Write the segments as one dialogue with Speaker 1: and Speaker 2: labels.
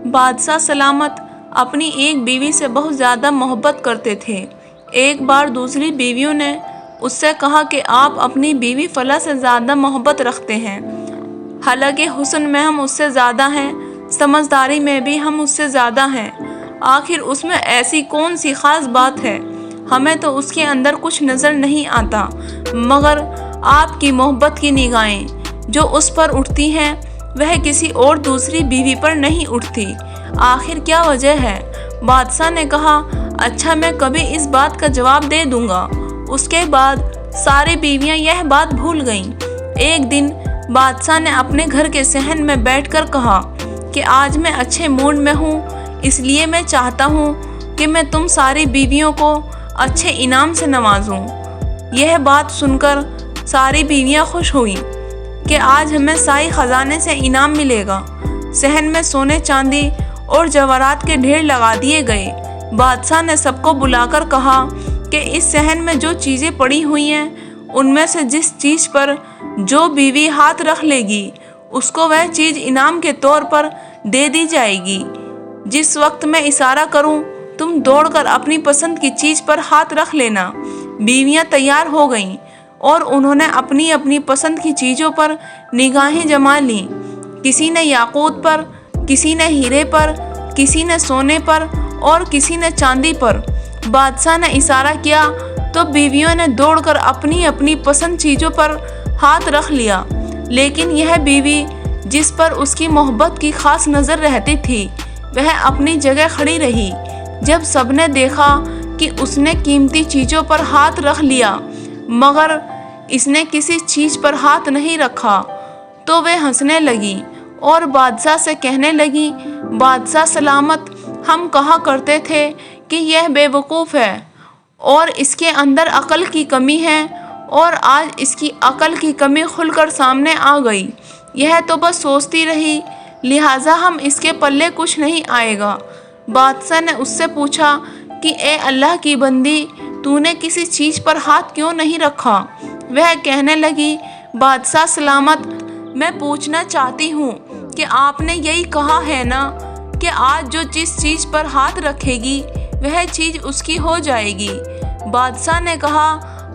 Speaker 1: بادشاہ سلامت اپنی ایک بیوی سے بہت زیادہ محبت کرتے تھے۔ ایک بار دوسری بیویوں نے اس سے کہا کہ آپ اپنی بیوی فلاں سے زیادہ محبت رکھتے ہیں، حالانکہ حسن میں ہم اس سے زیادہ ہیں، سمجھداری میں بھی ہم اس سے زیادہ ہیں، آخر اس میں ایسی کون سی خاص بات ہے؟ ہمیں تو اس کے اندر کچھ نظر نہیں آتا، مگر آپ کی محبت کی نگاہیں جو اس پر اٹھتی ہیں وہ کسی اور دوسری بیوی پر نہیں اٹھتی، آخر کیا وجہ ہے؟ بادشاہ نے کہا، اچھا میں کبھی اس بات کا جواب دے دوں گا۔ اس کے بعد ساری بیویاں یہ بات بھول گئیں۔ ایک دن بادشاہ نے اپنے گھر کے صحن میں بیٹھ کر کہا کہ آج میں اچھے موڈ میں ہوں، اس لیے میں چاہتا ہوں کہ میں تم ساری بیویوں کو اچھے انعام سے نوازوں۔ یہ بات سن کر ساری بیویاں خوش ہوئیں کہ آج ہمیں شاہی خزانے سے انعام ملے گا۔ صحن میں سونے چاندی اور جواہرات کے ڈھیر لگا دیے گئے۔ بادشاہ نے سب کو بلا کر کہا کہ اس صحن میں جو چیزیں پڑی ہوئی ہیں ان میں سے جس چیز پر جو بیوی ہاتھ رکھ لے گی اس کو وہ چیز انعام کے طور پر دے دی جائے گی۔ جس وقت میں اشارہ کروں تم دوڑ کر اپنی پسند کی چیز پر ہاتھ رکھ لینا۔ بیویاں تیار ہو گئیں اور انہوں نے اپنی اپنی پسند کی چیزوں پر نگاہیں جما لیں۔ کسی نے یاقوت پر، کسی نے ہیرے پر، کسی نے سونے پر اور کسی نے چاندی پر۔ بادشاہ نے اشارہ کیا تو بیویوں نے دوڑ کر اپنی اپنی پسند چیزوں پر ہاتھ رکھ لیا، لیکن یہ بیوی جس پر اس کی محبت کی خاص نظر رہتی تھی وہ اپنی جگہ کھڑی رہی۔ جب سب نے دیکھا کہ اس نے قیمتی چیزوں پر ہاتھ رکھ لیا مگر اس نے کسی چیز پر ہاتھ نہیں رکھا تو وہ ہنسنے لگی اور بادشاہ سے کہنے لگی، بادشاہ سلامت، ہم کہا کرتے تھے کہ یہ بے وقوف ہے اور اس کے اندر عقل کی کمی ہے، اور آج اس کی عقل کی کمی کھل کر سامنے آ گئی۔ یہ تو بس سوچتی رہی، لہٰذا ہم اس کے پلے کچھ نہیں آئے گا۔ بادشاہ نے اس سے پوچھا کہ اے اللہ کی بندی، تو نے کسی چیز پر ہاتھ کیوں نہیں رکھا؟ وہ کہنے لگی، بادشاہ سلامت، میں پوچھنا چاہتی ہوں کہ آپ نے یہی کہا ہے نا کہ آج جو جس چیز پر ہاتھ رکھے گی وہ چیز اس کی ہو جائے گی۔ بادشاہ نے کہا،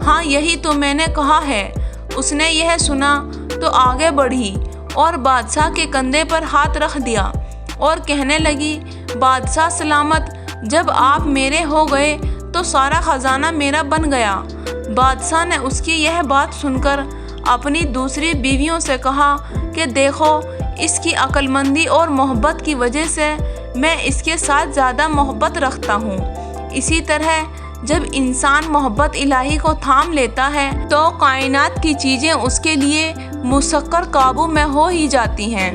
Speaker 1: ہاں یہی تو میں نے کہا ہے۔ اس نے یہ سنا تو آگے بڑھی اور بادشاہ کے کندھے پر ہاتھ رکھ دیا اور کہنے لگی، بادشاہ سلامت، جب آپ میرے ہو گئے تو سارا خزانہ میرا بن گیا۔ بادشاہ نے اس کی یہ بات سن کر اپنی دوسری بیویوں سے کہا کہ دیکھو، اس کی عقل مندی اور محبت کی وجہ سے میں اس کے ساتھ زیادہ محبت رکھتا ہوں۔ اسی طرح جب انسان محبت الہی کو تھام لیتا ہے تو کائنات کی چیزیں اس کے لیے مسخر قابو میں ہو ہی جاتی ہیں۔